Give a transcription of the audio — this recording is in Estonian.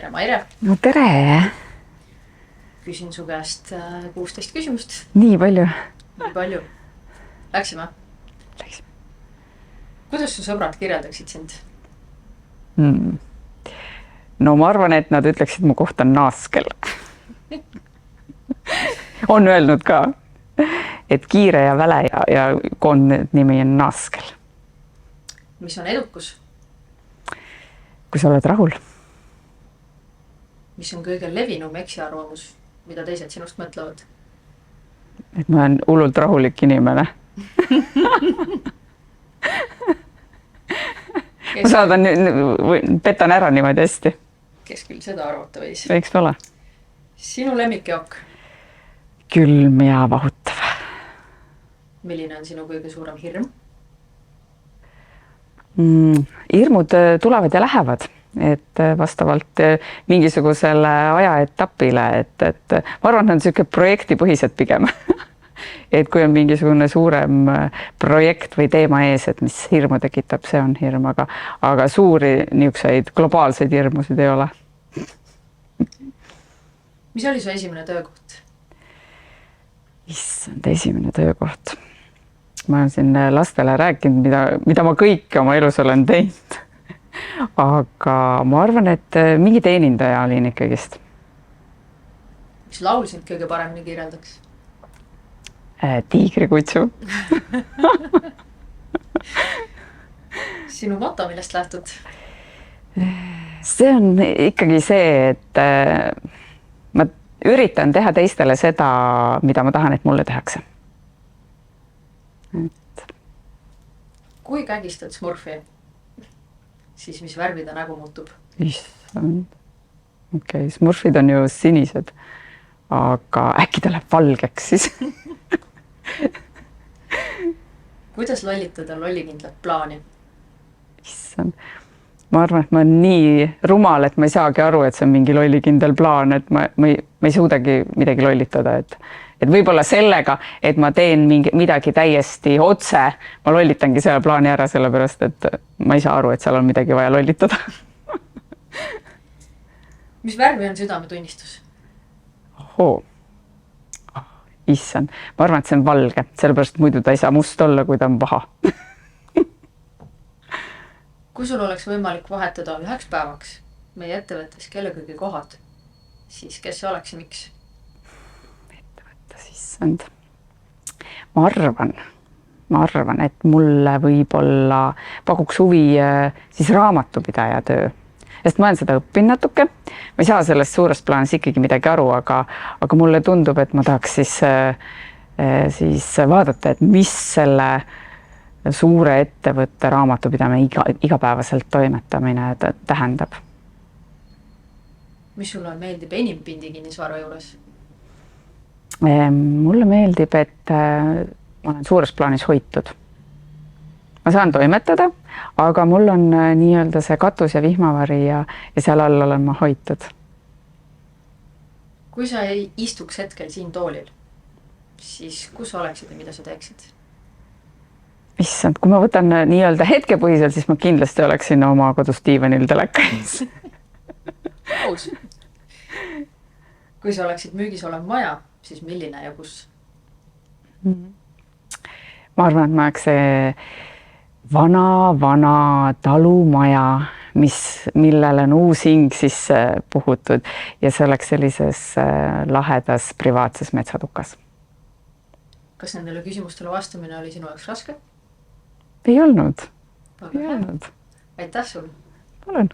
tere, Maire! No tere! Küsin su käest 16 küsimust. Nii palju? Nii palju. Läksime? Läksime. Kuidas su sõbrad kirjeldaksid sind? No ma arvan, et nad ütleksid mu kohta naaskel. On öelnud ka, et kiire ja väle ja koondne nimi on naaskel. Mis on edukus? Kui sa oled rahul. Mis on kõige levinum eksiarvamus, mida teised sinust mõtlevad? Et ma olen hullult rahulik inimene. Ma saadan, petan ära niimoodi hästi. Kes küll seda arvata võis? Võiks ole. Sinu lemmikjook? Külm ja vahutav. Milline on sinu kõige suurem hirm? Hirmud tulevad ja lähevad, et vastavalt mingisugusele ajaetapile, et ma arvan, et on selline projektipõhised pigem. Et kui on mingisugune suurem projekt või teema ees, et mis hirmu tekitab, see on hirm, aga suuri niisuguseid globaalseid hirmusid ei ole. Mis oli su esimene töökoht? Issand, esimene töökoht. Ma olen siin lastele rääkinud, mida ma kõike oma elus olen teinud. Aga ma arvan, et mingi teenindaja olin ikkagist. Mis laul sind kõige paremini kirjeldaks? Tiigrikutsu. Sinu moto, millest lähtud? See on ikkagi see, et ma üritan teha teistele seda, mida ma tahan, et mulle tehakse. Kui kägistad Smurfi, siis mis värvi ta nägu muutub? Issand. Okei, Smurfid on ju sinised, aga äkki ta läheb valgeks siis. Kuidas lollitada lollikindlat plaani? Issand. Ma arvan, et ma olen nii rumal, et ma ei saagi aru, et see on mingi lollikindel plaan, et ma ei suudagi midagi lollitada, et võib-olla sellega, et ma teen midagi täiesti otse, ma lollitangi selle plaani ära, sellepärast, et ma ei saa aru, et seal on midagi vaja lollitada. Mis värvi on südametunnistus? Issand, ma arvan, et see on valge, sellepärast muidu ta ei saa must olla, kui ta on paha. Kui sul oleks võimalik vahetada 1 päevaks meie ettevõttes kellegagi kohad, siis kes see oleks ja miks? Ettevõttes, issand. Ma arvan, et mulle võib-olla pakuks huvi siis raamatupidaja töö. Sest ma olen seda õppinud natuke. Ma ei saa sellest suurest plaanis ikkagi midagi aru, aga mulle tundub, et ma tahaks siis vaadata, et mis selle suure ettevõtte raamatupidamine igapäevaselt toimetamine tähendab. Mis sulle meeldib enim Pindi kinnisvara juures? Mulle meeldib, et ma olen suures plaanis hoitud. Ma saan toimetada, aga mul on nii-öelda see katus ja vihmavari ja seal all olen ma hoitud. Kui sa ei istuks hetkel siin toolil, siis kus oleksid ja mida sa teeksid? Issand, kui ma võtan nii-öelda hetkepõhiselt, siis ma kindlasti oleksin oma kodus diivanil telekais. Aus. Kui sa oleksid müügis olev maja, siis milline ja kus? Ma arvan, et ma oleks see vana talumaja, millele on uus hing sisse puhutud ja see oleks sellises lahedas privaatses metsatukas. Kas nendele küsimustele vastamine oli sinu jaoks raske? Ei olnud. Aitäh sul! Palun!